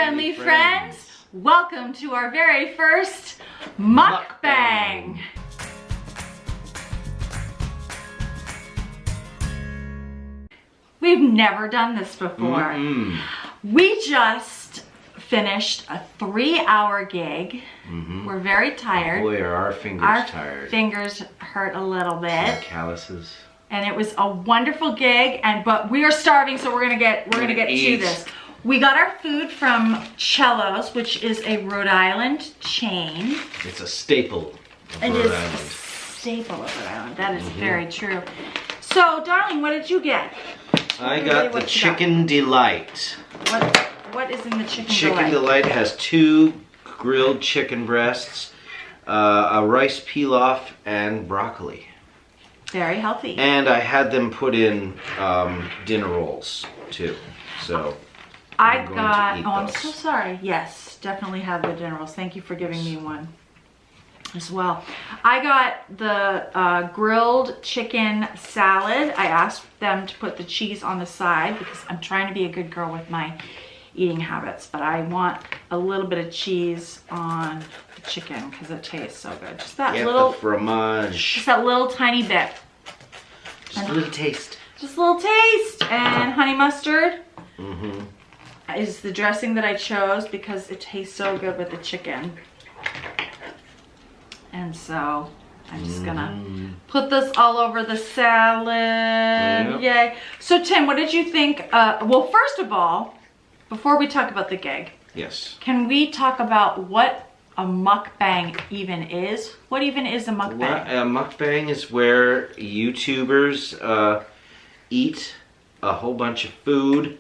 friendly friends. Welcome to our very first mukbang. We've never done this before. We just finished a 3-hour gig. We're very tired. Boy, are our fingers tired. Our fingers hurt a little bit. Calluses. And it was a wonderful gig, but we are starving, so we're gonna get to this. We got our food from Chelos, which is a Rhode Island chain. It's a staple of Rhode Island. A staple of Rhode Island. That is very true. So, darling, what did you get? I got the Chicken Delight. What is in the Chicken Delight? Chicken Delight has 2 grilled chicken breasts, a rice pilaf, and broccoli. Very healthy. And I had them put in dinner rolls too. So I'm so sorry. Yes, definitely have the dinner rolls. Thank you for giving me one as well. I got the grilled chicken salad. I asked them to put the cheese on the side because I'm trying to be a good girl with my eating habits, but I want a little bit of cheese on the chicken because it tastes so good. Just that little fromage. Just that little tiny bit. Just a little taste. Just a little taste. And honey mustard is the dressing that I chose because it tastes so good with the chicken. And so I'm just gonna put this all over the salad. Yay. So Tim, what did you think? Well, first of all, before we talk about the gig, yes, can we talk about what a mukbang even is? What even is a mukbang? A mukbang is where YouTubers eat a whole bunch of food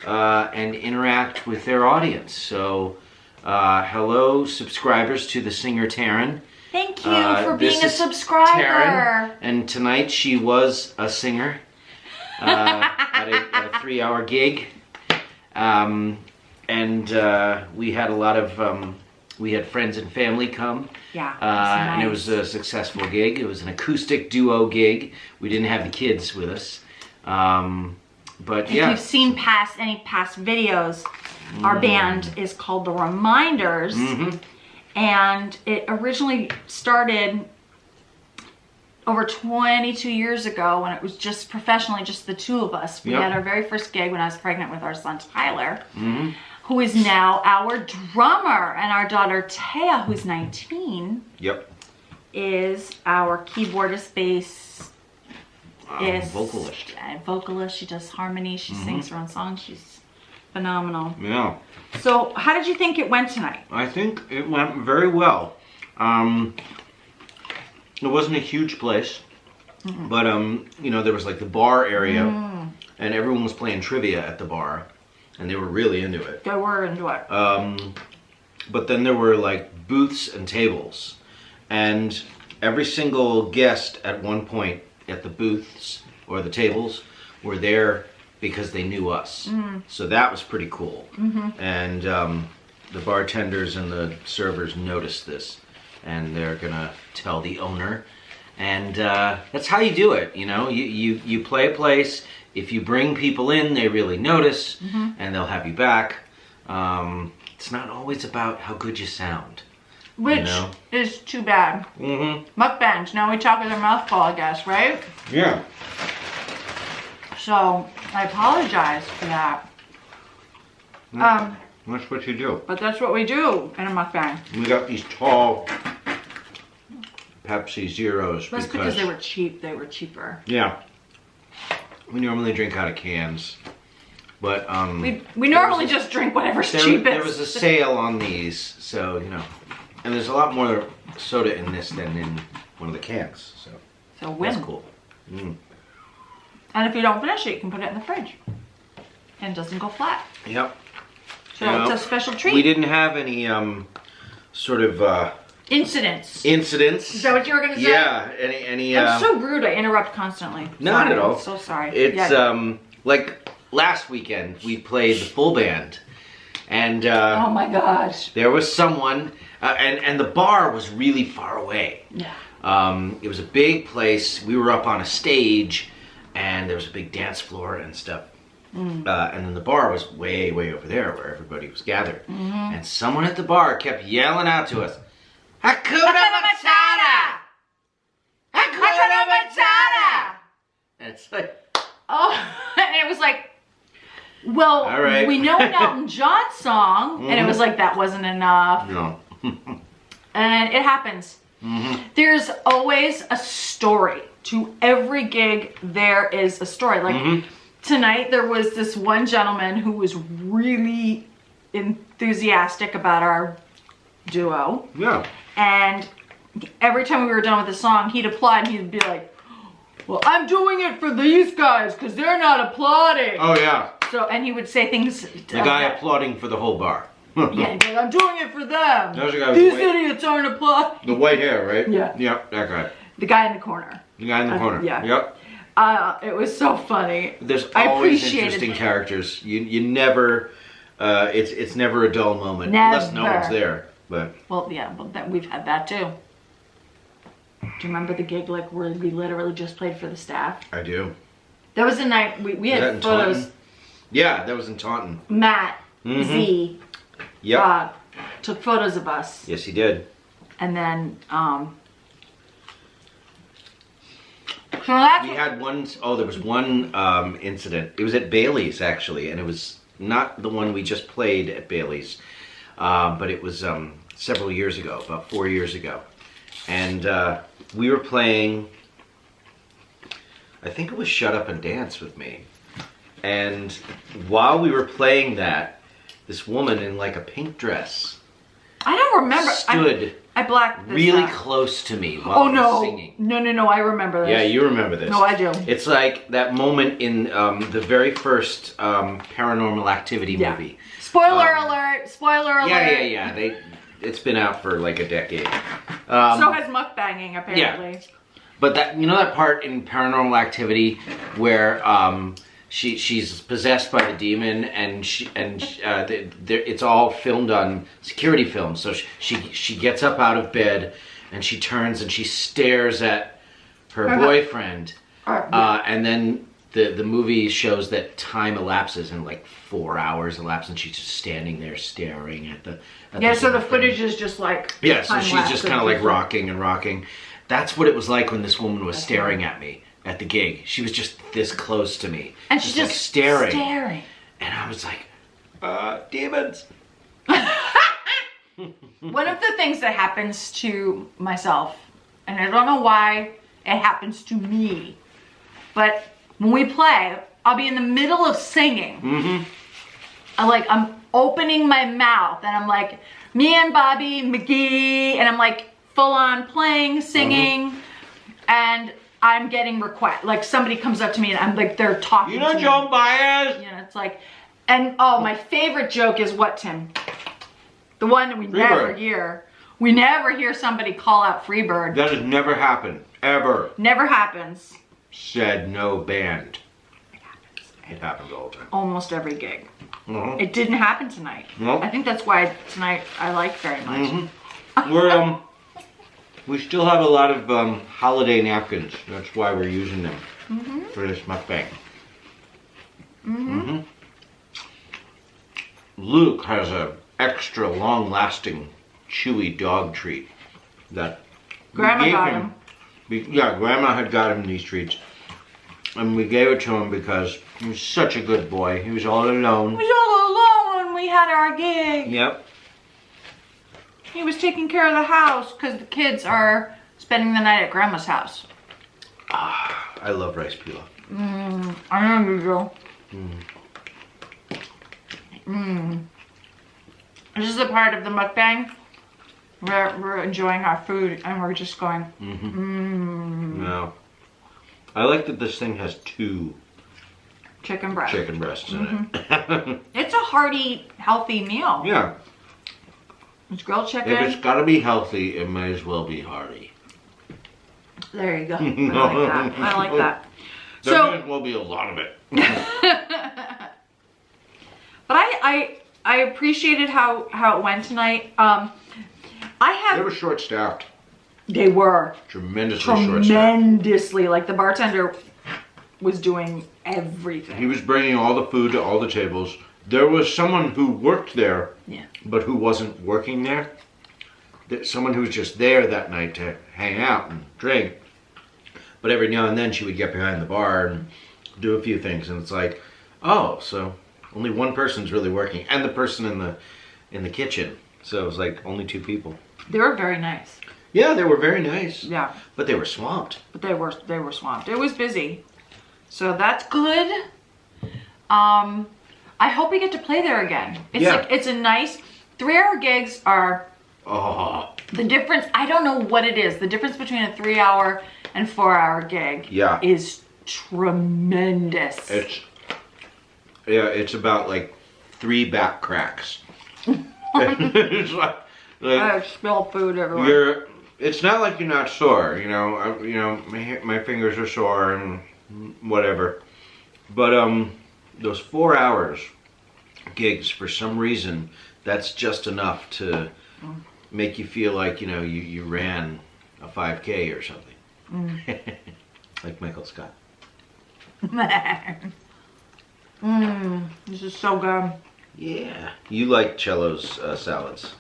and interact with their audience. So, hello subscribers to the singer Taryn. Thank you for being a subscriber. Taryn, and tonight she was a singer at a 3-hour gig. We had a lot of, we had friends and family come. Yeah, nice. And it was a successful gig. It was an acoustic duo gig. We didn't have the kids with us. But if you've seen any past videos, our band is called The Reminders. And it originally started over 22 years ago when it was just professionally just the 2 of us. We had our very first gig when I was pregnant with our son Tyler, who is now our drummer, and our daughter Taya, who's 19, is our keyboardist, bass, vocalist. She does harmony. She sings her own songs. She's phenomenal. Yeah. So how did you think it went tonight? I think it went very well. It wasn't a huge place, but you know, there was like the bar area, and everyone was playing trivia at the bar, and they were really into it. They were into it. But then there were like booths and tables, and every single guest at one point at the booths or the tables were there because they knew us. So that was pretty cool. And the bartenders and the servers noticed this, and they're gonna tell the owner, and that's how you do it. You know, you play a place. If you bring people in, they really notice, and they'll have you back. It's not always about how good you sound, which is too bad. Mukbangs, now we talk with our mouth full, I guess, right? Yeah. So I apologize for that. That's what you do. But that's what we do in a mukbang. We got these tall Pepsi Zeros. That's because they were cheap. They were cheaper. Yeah. We normally drink out of cans, but we normally just drink whatever's cheapest. There was a sale on these, so you know, and there's a lot more soda in this than in one of the cans. So win. That's cool. And if you don't finish it, you can put it in the fridge, and it doesn't go flat. Yep. So it's a special treat. We didn't have any sort of incidents. Incidents. Is that what you were gonna say? Yeah. Any. I'm so rude. I interrupt constantly. Not at all. I'm so sorry. It's like last weekend we played the full band, and oh my gosh, there was someone, and the bar was really far away. Yeah. It was a big place. We were up on a stage, and there was a big dance floor and stuff. and then the bar was way, way over there where everybody was gathered. And someone at the bar kept yelling out to us, Hakuna Matata! Hakuna Matata! And it's like... Oh, and it was like, well, all right. we know an Elton John song, and it was like, that wasn't enough. No. And it happens. There's always a story. To every gig, there is a story. Like tonight, there was this one gentleman who was really enthusiastic about our duo. Yeah. And every time we were done with the song, he'd applaud and he'd be like, well, I'm doing it for these guys because they're not applauding. Oh, yeah. So, and he would say things. The guy applauding for the whole bar. Yeah, he'd be like, I'm doing it for them. There's a guy with These the white- idiots aren't applauding. The white hair, right? Yeah. Yep, that guy. The guy in the corner. The guy in the corner. Yeah. Yep. It was so funny. There's I always appreciated interesting it. characters. You never, it's never a dull moment. Never. Unless no one's there. But Well, yeah, but we've had that too. Do you remember the gig like where we literally just played for the staff? I do. That was the night we Was that had in photos. Taunton? Yeah, that was in Taunton. Matt, Z, Yep. took photos of us. Yes, he did. And then, so that's We had one, there was one incident. It was at Bailey's, actually, and it was not the one we just played at Bailey's, but it was several years ago, about 4 years ago. And we were playing, I think it was Shut Up and Dance with Me. And while we were playing that, this woman in like a pink dress I don't remember. stood I blacked this really out. close to me while I was singing. No, I remember this. Yeah, you remember this. No, I do. It's like that moment in the very first Paranormal Activity movie. Spoiler alert! Spoiler alert! Yeah. It's been out for like a decade. So has mukbanging apparently. Yeah. But that, you know that part in Paranormal Activity where she's possessed by the demon, and it's all filmed on security film. So she gets up out of bed and she turns and she stares at her boyfriend, and then the movie shows that time elapses and like 4 hours elapse, and she's just standing there staring at the. Yeah, so the footage is just like. Yeah, so she's just kind of like rocking and rocking. That's what it was like when this woman was staring at me at the gig. She was just this close to me. And she's just like staring. And I was like, demons. One of the things that happens to myself, and I don't know why it happens to me, but when we play, I'll be in the middle of singing. I'm opening my mouth, and I'm like, me and Bobby McGee, and I'm like full on playing, singing, and I'm getting requests. Like somebody comes up to me and I'm like, they're talking to me. Joan Baez? You know, it's like, and oh, my favorite joke is what, Tim? The one that we never hear. We never hear somebody call out Freebird. That has never happened, ever. Never happens. Said no band. It happens all the time. Almost every gig. It didn't happen tonight. No. I think that's why tonight I like very much. We're we still have a lot of holiday napkins. That's why we're using them for this mukbang. Luke has a extra long-lasting chewy dog treat that Grandma got him. Yeah, Grandma had got him these treats, and we gave it to him because he was such a good boy. He was all alone. He was all alone when we had our gig. Yep. He was taking care of the house because the kids are spending the night at Grandma's house. I love rice pilaf. I know you do. This is the part of the mukbang where we're enjoying our food and we're just going, No. I like that this thing has 2 chicken breast. chicken breasts in it. It's a hearty, healthy meal. Yeah. It's grilled chicken. If it's gotta be healthy, it may as well be hearty. There you go. I like that. I like that. There may as well be a lot of it. But I appreciated how it went tonight. They were short-staffed. They were Tremendously short-staffed. tremendously. Like the bartender was doing everything. He was bringing all the food to all the tables. There was someone who worked there, but who wasn't working there. Someone who was just there that night to hang out and drink. But every now and then she would get behind the bar and do a few things, and it's like, oh, so only one person's really working, and the person in the kitchen. So it was like only 2 people. They were very nice. Yeah, they were very nice. Yeah. But they were swamped. But they were swamped. It was busy. So that's good. I hope we get to play there again. It's like, it's a nice 3-hour gigs are the difference. I don't know what it is. The difference between a 3-hour and 4-hour gig is tremendous. It's about like 3 back cracks. It's like I spill food everywhere. It's not like you're not sore, you know. My fingers are sore and whatever, but those 4 hours gigs, for some reason, that's just enough to make you feel like you ran a 5K or something. Like Michael Scott. This is so good. Yeah, you like Chelos salads.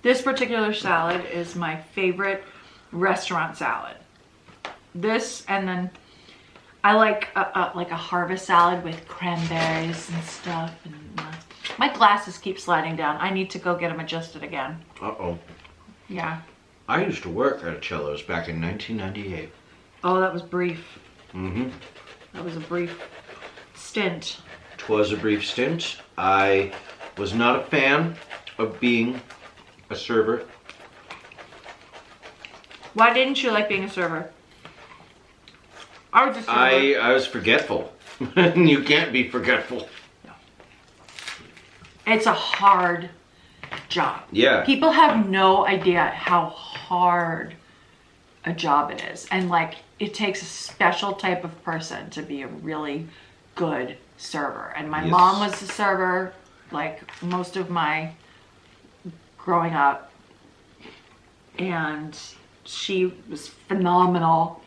This particular salad is my favorite restaurant salad. This, and then I like a harvest salad with cranberries and stuff. And my glasses keep sliding down. I need to go get them adjusted again. Uh-oh. Yeah. I used to work at Chelos back in 1998. Oh, that was brief. That was a brief stint. 'Twas a brief stint. I was not a fan of being a server. Why didn't you like being a server? I was a server. I was forgetful. You can't be forgetful. No. It's a hard job. Yeah. People have no idea how hard a job it is. And like, it takes a special type of person to be a really good server. And my mom was a server, like most of my growing up. And she was phenomenal.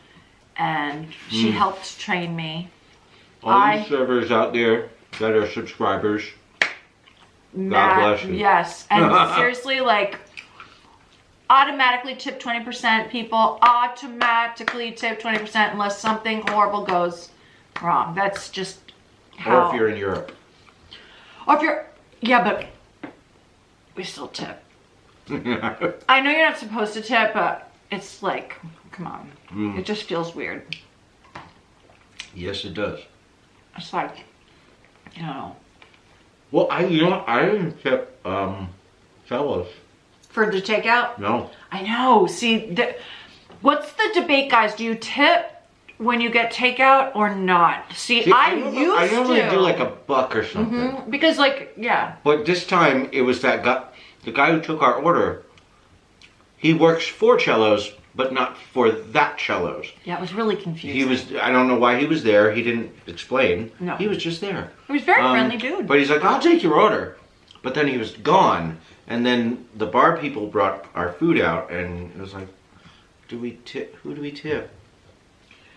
And she helped train me. All you servers out there that are subscribers, God bless you. Yes, and seriously, like, automatically tip 20%. People automatically tip 20% unless something horrible goes wrong. That's just how. Or if you're in Europe. Or if you're, yeah, but we still tip. I know you're not supposed to tip, but it's like, come on. It just feels weird. Yes, it does. It's like, you know. Well, I didn't tip Chelos. For the takeout? No. I know. See, what's the debate, guys? Do you tip when you get takeout or not? See, I normally do like $1 or something. Because, like, yeah. But this time, it was that guy, the guy who took our order. He works for Chelos, but not for that Chelos. Yeah, it was really confusing. He was, I don't know why he was there. He didn't explain. No. He was just there. He was a very friendly dude. But he's like, I'll take your order. But then he was gone. And then the bar people brought our food out, and it was like, do we tip? Who do we tip?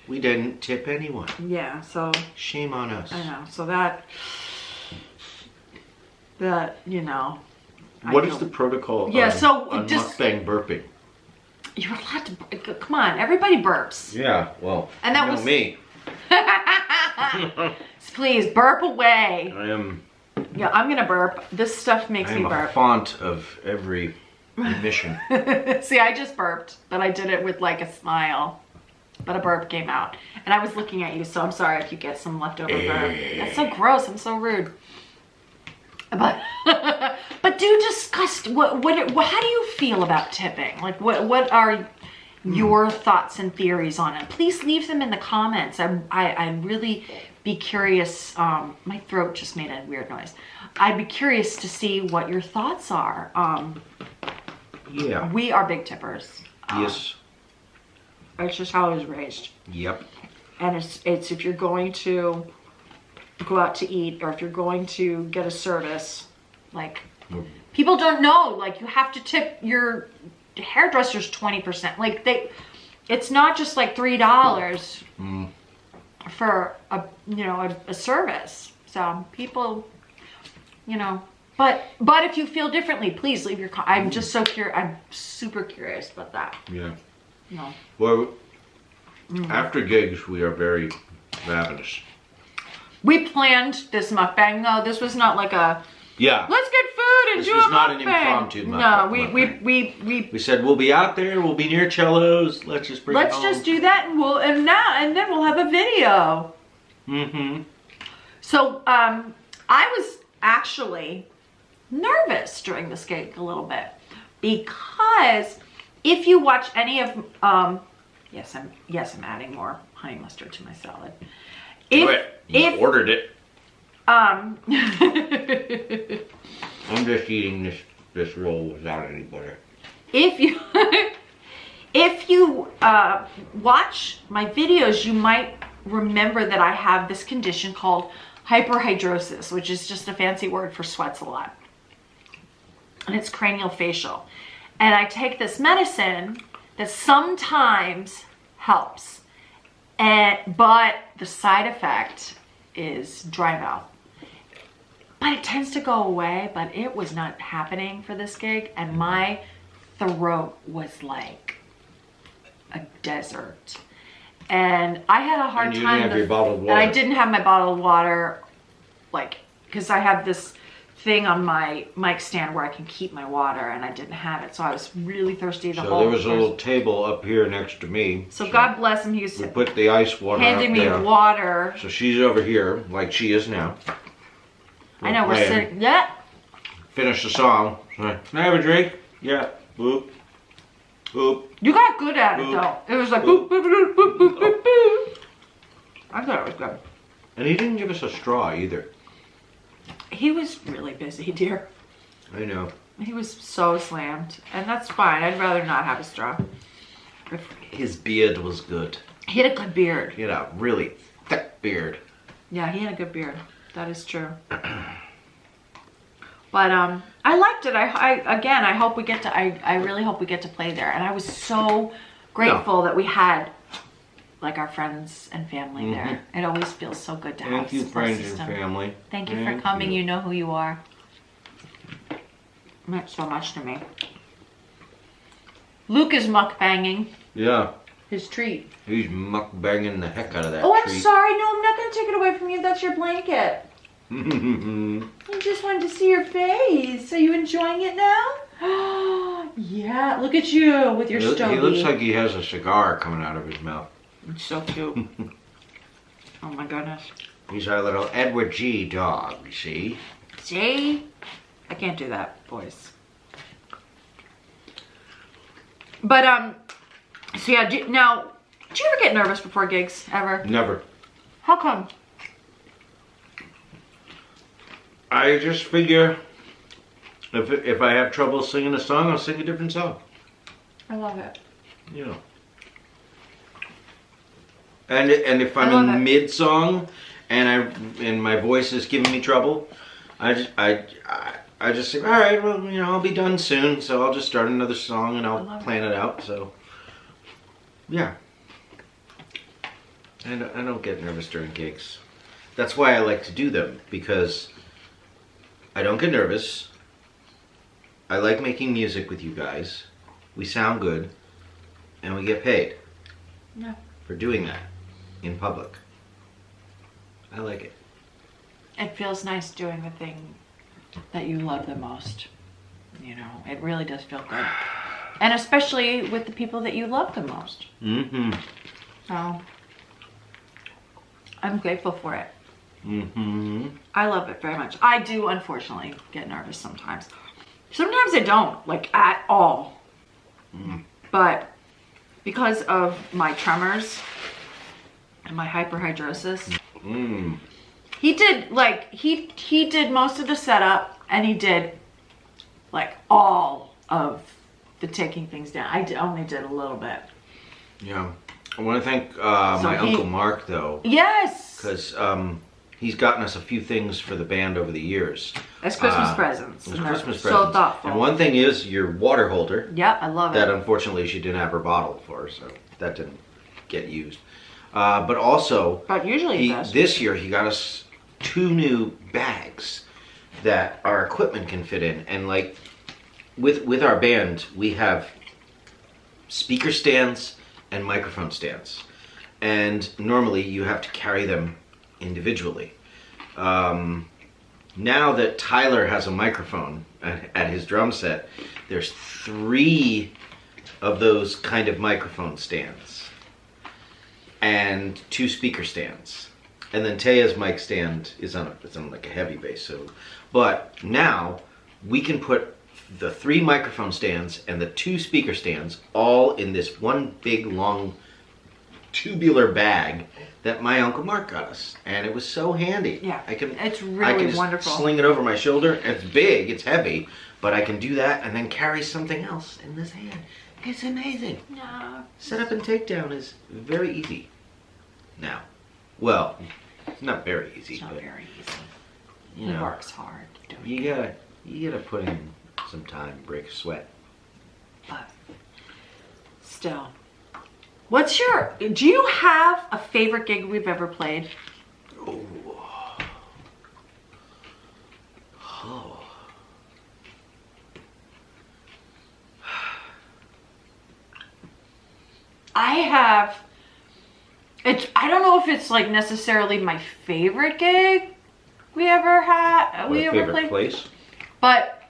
We didn't tip anyone. Yeah, so. Shame on us. I know. So that, you know. What is the protocol on just mukbang burping? You're allowed to, come on, everybody burps. Yeah, well, and that was me. Please, burp away. I am. Yeah, I'm gonna burp. This stuff makes me burp. I'm a font of every emission. See, I just burped, but I did it with like a smile. But a burp came out. And I was looking at you, so I'm sorry if you get some leftover burp. That's so gross, I'm so rude. But do discuss how do you feel about tipping? Like what are your thoughts and theories on it? Please leave them in the comments. I'd really be curious. My throat just made a weird noise. I'd be curious to see what your thoughts are. Yeah. We are big tippers. Yes. It's just how I was raised. Yep. And it's if you're going to go out to eat, or if you're going to get a service, like people don't know, like you have to tip your hairdressers 20%. Like it's not just like $3 for a service. So people, but if you feel differently, please leave your I'm just so curious. I'm super curious about that. Yeah. No. Well, after gigs, we are very ravenous. We planned this mukbang though. This was not like a let's get food and this do a was mukbang. not an impromptu mukbang. No, we said we'll be out there. We'll be near Chelos. Let's just bring. Let's just do that, and then we'll have a video. Mm-hmm. So I was actually nervous during this gig a little bit because if you watch any of yes, I'm adding more honey mustard to my salad. You ordered it. I'm just eating this roll without any butter. If you watch my videos, you might remember that I have this condition called hyperhidrosis, which is just a fancy word for sweats a lot. And it's craniofacial. And I take this medicine that sometimes helps. But the side effect is dry mouth. But it tends to go away, but it was not happening for this gig. And my throat was like a desert. And I had a hard time. You didn't have your bottled water. And I didn't have my bottled water, because I have this thing on my mic stand where I can keep my water, and I didn't have it. So I was really thirsty the whole So there was a little table up here next to me. So God bless him. He was we put the ice water handing up me there. water. So she's over here, like she is now. I know, we're sitting. Yeah. Finish the song. Can I have a drink? Yeah. Boop. Boop. You got good at it, though. It was like boop, boop, boop, boop, boop, boop, boop. I thought it was good. And he didn't give us a straw either. He was really busy, dear. I know. He was so slammed. And that's fine. I'd rather not have a straw. His beard was good. He had a good beard. He had a really thick beard. Yeah, he had a good beard. That is true. But I liked it. I hope we get to. I really hope we get to play there. And I was so grateful that we had like our friends and family there. It always feels so good to have. Thank you, friends and family. Thank you for coming. You know who you are. It meant so much to me. Luke is mukbanging. Yeah. His treat. He's mukbanging the heck out of that treat. treat. I'm sorry. No, I'm not going to take it away from you. That's your blanket. I just wanted to see your face. Are you enjoying it now? Yeah. Look at you with your stogie. He looks like he has a cigar coming out of his mouth. It's so cute. Oh my goodness. He's our little Edward G dog, you see? See? I can't do that voice. But, so yeah, now, did you ever get nervous before gigs, ever? Never. How come? I just figure if I have trouble singing a song, I'll sing a different song. I love it. You know. And if I'm in mid-song and my voice is giving me trouble, I just say, all right, well, I'll be done soon, so I'll just start another song and I'll plan it out. So, yeah. I don't get nervous during gigs. That's why I like to do them, because I don't get nervous. I like making music with you guys. We sound good, and we get paid for doing that in public. I like it. It feels nice doing the thing that you love the most. It really does feel good. And especially with the people that you love the most. Mm-hmm. So, I'm grateful for it. Mm-hmm. I love it very much. I do, unfortunately, get nervous sometimes. Sometimes I don't, like, at all. But because of my tremors and my hyperhidrosis, he did, like, he did most of the setup, and he did, like, all of the taking things down. I only did a little bit. Yeah. I want to thank my Uncle Mark, though. Yes! Because he's gotten us a few things for the band over the years. As Christmas presents. As Christmas presents. So thoughtful. And one thing is your water holder. Yep, I love it. That unfortunately she didn't have her bottle for, so that didn't get used. But also, But usually it does. this year he got us 2 new bags that our equipment can fit in. And like with our band, we have speaker stands and microphone stands. And normally you have to carry them individually. Now that Tyler has a microphone at his drum set, there's 3 of those kind of microphone stands and 2 speaker stands. And then Taya's mic stand is on like a heavy bass. So, but now we can put the 3 microphone stands and the 2 speaker stands all in this one big long tubular bag that my Uncle Mark got us, and it was so handy. Yeah, it's I really can just wonderful. sling it over my shoulder. It's big, it's heavy, but I can do that and then carry something else in this hand. It's amazing. No. Setup and takedown is very easy now. Well, it's not very easy, It's not but very easy. you He know, works hard doing you gotta put in some time, break a sweat. but still. Do you have a favorite gig we've ever played? Oh. I have, I don't know if it's like necessarily my favorite gig we ever had, we ever Favorite played. place? But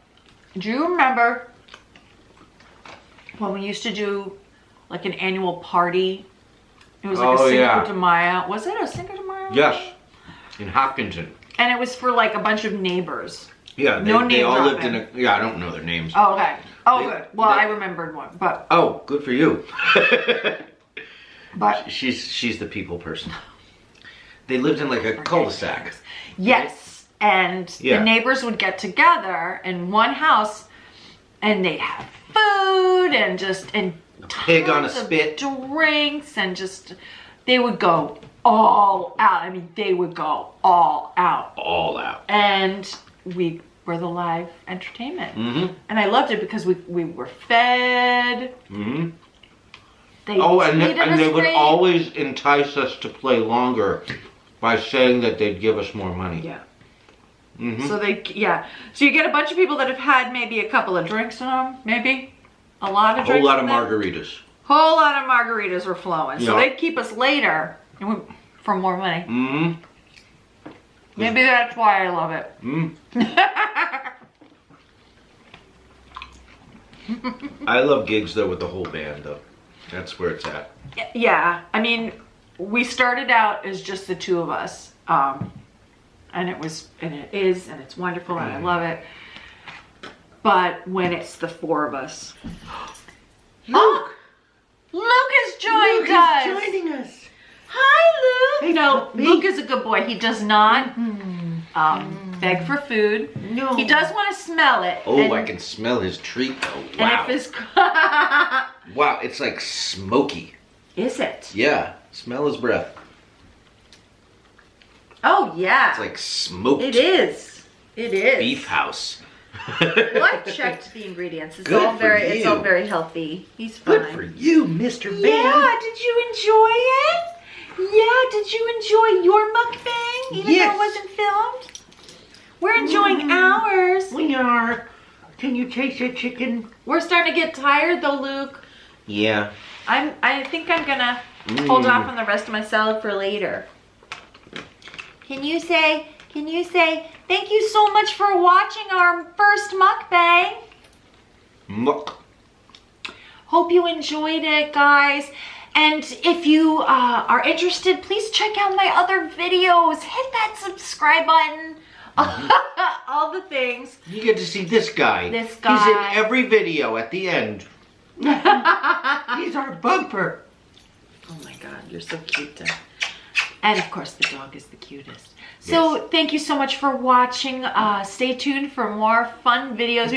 do you remember when we used to do like an annual party? It was like a Cinco de Mayo. Was it a Cinco de Mayo? Yes, in Hopkinton. And it was for like a bunch of neighbors. Yeah, No they name all lived dropping. in a. Yeah, I don't know their names. Oh, okay. Oh, They- good. Well, they- I remembered one, but Oh, good for you. but she's the people person. They lived in like a cul-de-sac. yes, and Yeah. the neighbors would get together in one house, and they'd have food and Pig on a tons of spit. drinks, and they would go all out. I mean, they would go all out, All out. and we were the live entertainment. Mm-hmm. And I loved it because we were fed. Mm-hmm. They And treated us they would great. always entice us to play longer by saying that they'd give us more money. Yeah. Mm-hmm. So you get a bunch of people that have had maybe a couple of drinks in them, maybe a lot of A drinks. whole lot of in them. margaritas. Whole lot of margaritas were flowing. So Yeah. they'd keep us later for more money. Mm-hmm. Maybe that's why I love it. Mm. I love gigs though with the whole band though. That's where it's at. Yeah, I mean, we started out as just the 2 of us, and it is, and it's wonderful, and I love it. But when it's the 4 of us, Luke has joined us. joining us. Hi, Luke. Hey, No, puppy. Luke is a good boy. He does not beg for food. No. He does want to smell it. Oh, and, I can smell his treat though. And Wow. if his Wow, it's like smoky. is it? Yeah, smell his breath. Oh yeah. It's like smoked It is. It is. beef house. Well, I've checked the ingredients. It's Good all for it's all you. very healthy. He's fine. Good for you, Mr. Band. Yeah, did you enjoy it? Yeah, did you enjoy your mukbang even though Yes. it wasn't filmed? We're enjoying ours. We are. Can you taste the chicken? We're starting to get tired though, Luke. Yeah. I think I'm gonna hold off on the rest of my salad for later. Can you say thank you so much for watching our first mukbang? Muck. Hope you enjoyed it, guys. And if you are interested, please check out my other videos. Hit that subscribe button. All the things. You get to see this guy. This He's guy. in every video at the end. He's our bumper. Oh my God, you're so cute. And of course, the dog is the cutest. So thank you so much for watching. Stay tuned for more fun videos.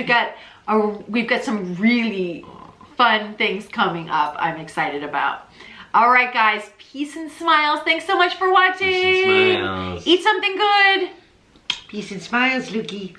We've got some really fun things coming up. I'm excited about. All right, guys. Peace and smiles. Thanks so much for watching. Peace and smiles. Eat something good. Peace and smiles, Lukey.